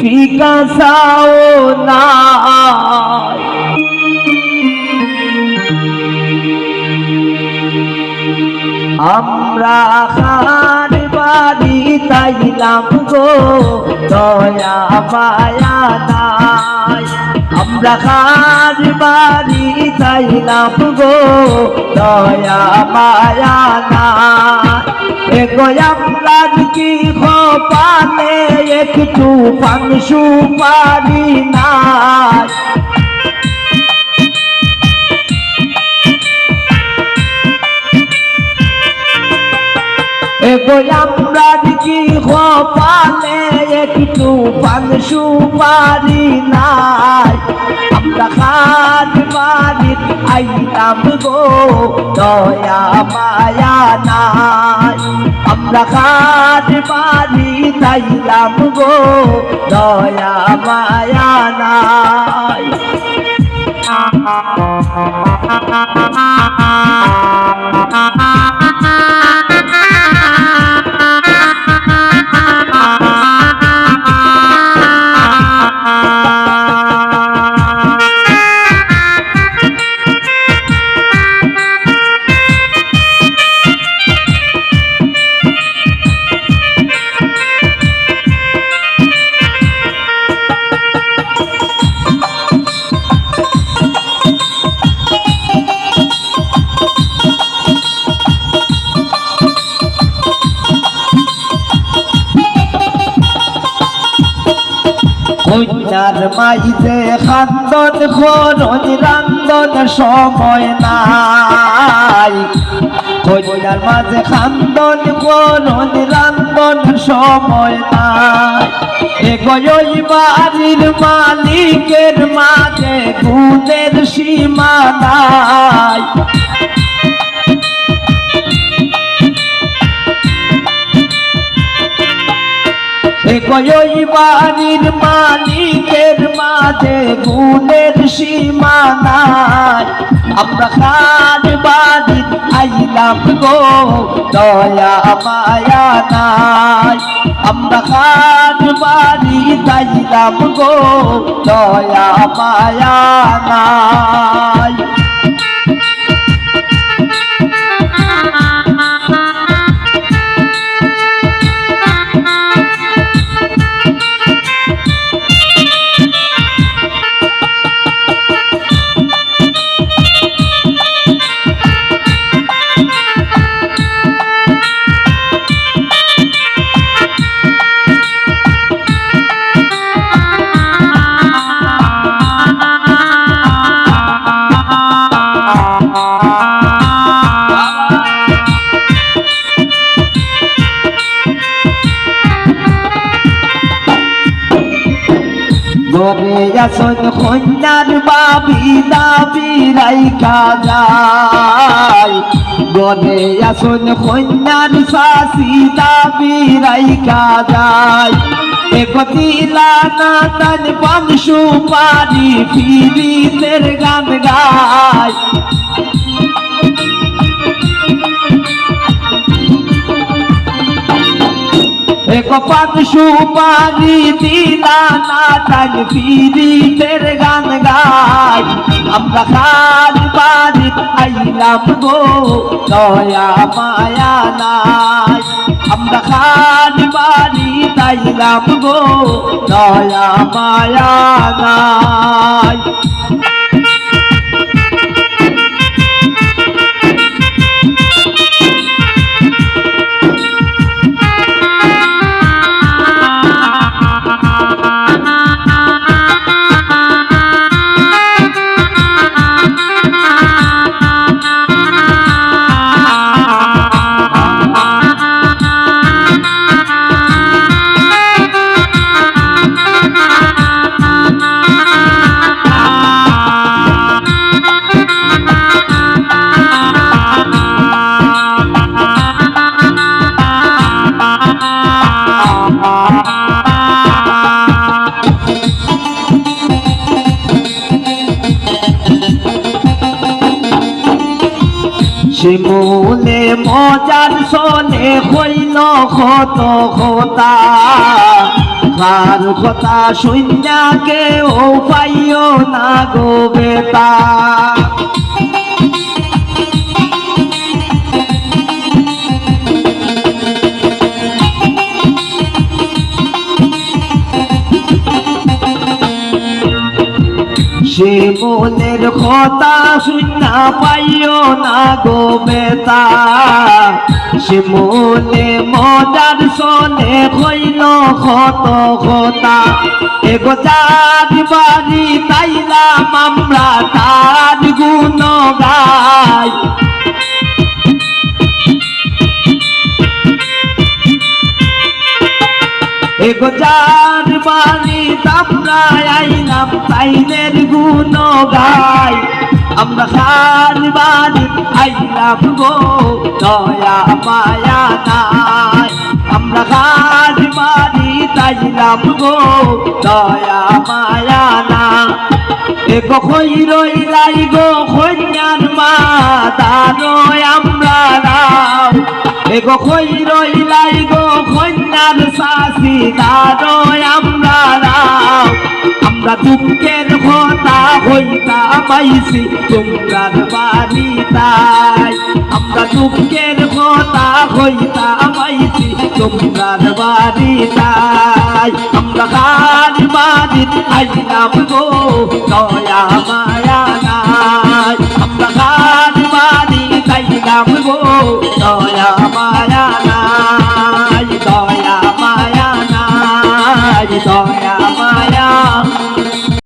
ফিকা চাও না আমরা খান বাড়ি তাইলাম গো দয়া মায়া নাই আমরা খান বাড়ি তাইলাম গো দয়া মায়া নাই এগো আমরা কি খোপালে একটু পান সুপারি নাই এগো আমরা কি খোপালে একটু পান সুপারি নাই আমরা খান বাড়ি আইলাম গো দয়া মায়া নাই আমরা খান বাড়ি তাইলাম গো দয়া মায়া নাই কন্যার মাইতে খান্দন খরচ রান্দন সময় নাই কন্যার মাঝে খান্দন খরচ রান্দন সময় নাই এগোই বাড়ির মালিকের মাঝে গুণের সীমা নাই এগোই বাড়ির মালিকের মাঝে গুণের সীমা নাই আমরা খান বাড়ি আইলাম গো দয়া মায়া নাই আমরা খান বাড়ি আইলাম গো দয়া মায়া নাই ঘরে আসন কন্যার বাবি দাবি রাইখা যায় ঘরে আসন কন্যার শাশি দাবি রাইখা যায় একতিলা না তান পান সুপারি ফিরিতের গান গায় পান সুপারি দিলা না তান ফিরিতের গান গায় আমরা খান বাড়ি আইলাম গো দয়া মায়া নাই আমরা খান বাড়ি আইলাম গো দয়া মায়া নাই শিমুলে মজার শোনে হইল কত কথা কার কথা শুনিয়া কেউ পাইও না গো বেতা সে মনের কথা শুনা পাইও না গো বেতা সে মনে মজার শোনে হইল কত কথা এগো যার বাড়ি তাইলাম আমরা তার গুণ গাই এগো যার বাড়ি আমরা আইলাম তাইনের গুণ গাই আমরা খার বাড়ি আইলাম গো দয়া মায়া নাই আমরা খার বাড়ি তাইলাম গো দয়া মায়া না এগো কই রইলাই গো কন্যার মা দানো আমরা রাও এগো কই রইলাই গো কন্যার শাশি দানো আমরা রাও আমরা দুঃখের কথা হইতা পাইছি তোমরার বাড়ি তাই আমরা দুঃখের কথা হইতা পাইছি তোমরার বাড়ি তাই আমরা কার বাড়ি আইলাম গো দয়া মায়া নাই আমরা কার বাড়ি আইলাম গো দয়া মায়া নাই দয়া মায়া নাই দয়া